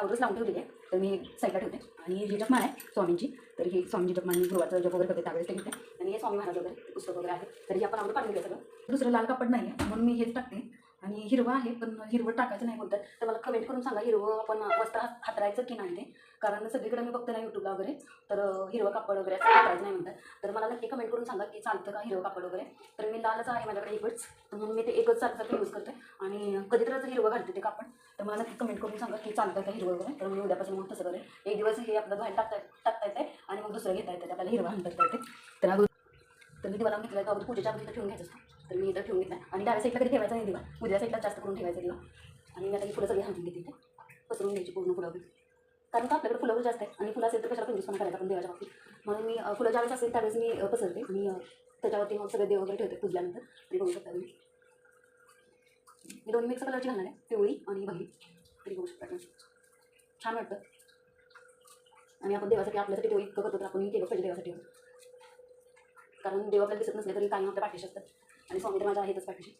अगोदरच लावून ठेवलेली आहे, तर मी साईडला ठेवते. आणि ही जपमाळ आहे स्वामींची, तर ही स्वामींची जपमाळ मी गुरुवारचं जप वगैरे करते त्यावेळेस ते घेते. आणि हे स्वामी महाराज वगैरे पुस्तक वगैरे आहे, तर ही आपण अगोदर काढून घेऊया सगळं. दुसरं लाल कापड नाही आहे म्हणून मी हेच टाकते. आणि हिरवं आहे पण हिरवं टाकायचं नाही बोलतात, तर मला कमेंट करून सांगा हिरवं आपण वस्त्र हातरायचं की नाही ते. कारण सगळीकडे मी बघते ना यूट्यूबला वगैरे, तर हिरवं कापड वगैरे असं हातरायचं नाही म्हणतात. तर मला नक्की कमेंट करून सांगा की चालतं का हिरवं कापड वगैरे. तर मी लालच आहे माझ्याकडे एकच, तर म्हणून मी ते एकच सारखं यूज करते. आणि कधी तरच हिरवं घालते ते कापड, तर मला नक्की कमेंट करून सांगा की चालतं का हिरवं वगैरे. तर मी उद्यापासून मग तसं करेल. एक दिवस हे आपलं बाहेर टाकता येते आणि मग दुसरं घेता येतं, आपल्याला हिरवं हाणता येते. तर मी दिवा लावून घेतला, तर पूजेच्या अगोदर ठेवून घ्यायचं असतं, तर मी इथं ठेवून घेतला. आणि डाव्या साईडला कधी ठेवायचा नाही दिवा, उजव्या साईडला जास्त करून ठेवायचा दिवा. आणि मी आता ही फुलं सगळी हांतून घेते, इथे पसरून घ्यायची पूर्ण फुलं. कारण का आपल्याकडे फुलं जास्त आहे आणि फुलं असेल तर कशाला कंजूसपणा करायचा आपण देवाच्या बाबतीत. म्हणून मी फुलं ज्यावेळेस असेल त्यावेळेस मी पसरते आणि त्याच्यावरती मग सगळे देव वगैरे ठेवते पूजल्यानंतर. तरी बघू शकता तुम्ही, मी दोन्ही मिक्स कलरची घालणार आहे, पिवळी आणि भगवी. तरी बघू शकता तुम्ही, छान वाटतं. आणि आपण देवासाठी आपल्यासाठी देव इतकं करतो तर आपण केलं पाहिजे देवासाठी. कारण देव आपल्याला दिसत नसले तरी काही आपल्या पाठीशी असतात, आणि स्वामी तर माझ्या आहेतच पाठीशी.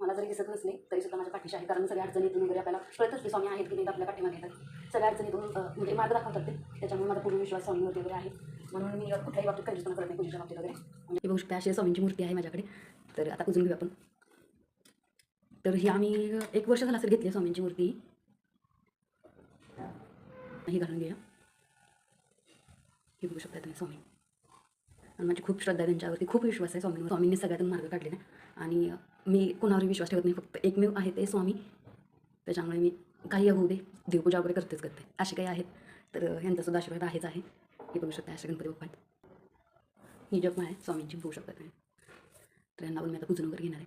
मला जरी दिसत नसले तरीसुद्धा माझ्या पाठीशी आहे, कारण सगळ्या अडचणीतून वगैरे आपल्याला कळतच की स्वामी आहेत की नाही आपल्या पाठीमागे येतात. सगळ्या अडचणीतून म्हणजे मार्ग दाखवतात ते, त्याच्यामुळे माझा पूर्ण विश्वास स्वामीवरती वगैरे आहे. म्हणून मी कुठल्याही बाबतीत कंजूसपणा करत नाही पूजेच्या बाबतीत वगैरे. म्हणजे बघू शकता अशी स्वामींची मूर्ती आहे माझ्याकडे. तर आता पुजून घेऊ आपण. तर ही आम्ही 1 वर्ष झालं असेल घेतली आहे स्वामींची मूर्ती. ही घालून घेऊया. ही बघू शकता तुम्ही स्वामी, आणि माझी खूप श्रद्धा आहे त्यांच्यावरती, खूप विश्वास आहे स्वामींवर. स्वामींनी सगळ्यातून मार्ग काढलेला आहे आणि मी कोणावर विश्वास ठेवत नाही, फक्त एकमेव आहे ते स्वामी. त्याच्यामुळे मी काही होऊ दे देवपूजा वगैरे करते. असे काही आहेत तर ह्यांचासुद्धा आशीर्वाद आहेच आहे. हे बघू शकता अशा गणपती बाप्पा आहेत. ही जपमाळ आहे स्वामींची, बघू शकता तुम्ही. तर यांना मी आता पूजन वगैरे घेणार आहे.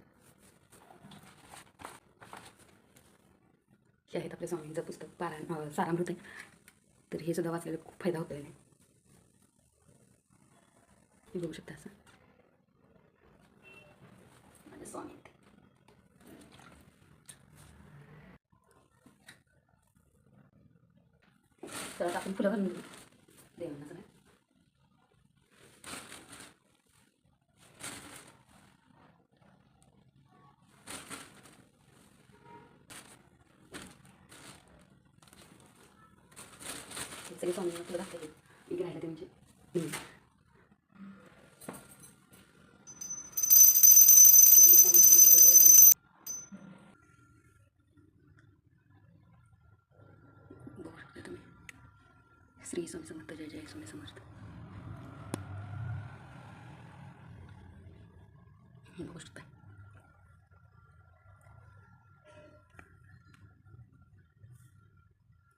हे आहेत आपल्या स्वामींचं पुस्तक पारायण सारामृत आहे, तर हे सुद्धा वाचलेला खूप फायदा होतो आहे. हे बघू शकता असं माझे स्वामी. तर आता आपण फुलं घालून घेऊ देवांना सगळ्या. सगळे स्वामींना फुलं घातलेली एक राहिलं ते म्हणजे बघू शकता तुम्ही. श्री स्वामी समर्थ, जय जय स्वामी समर्थ. बघू शकता.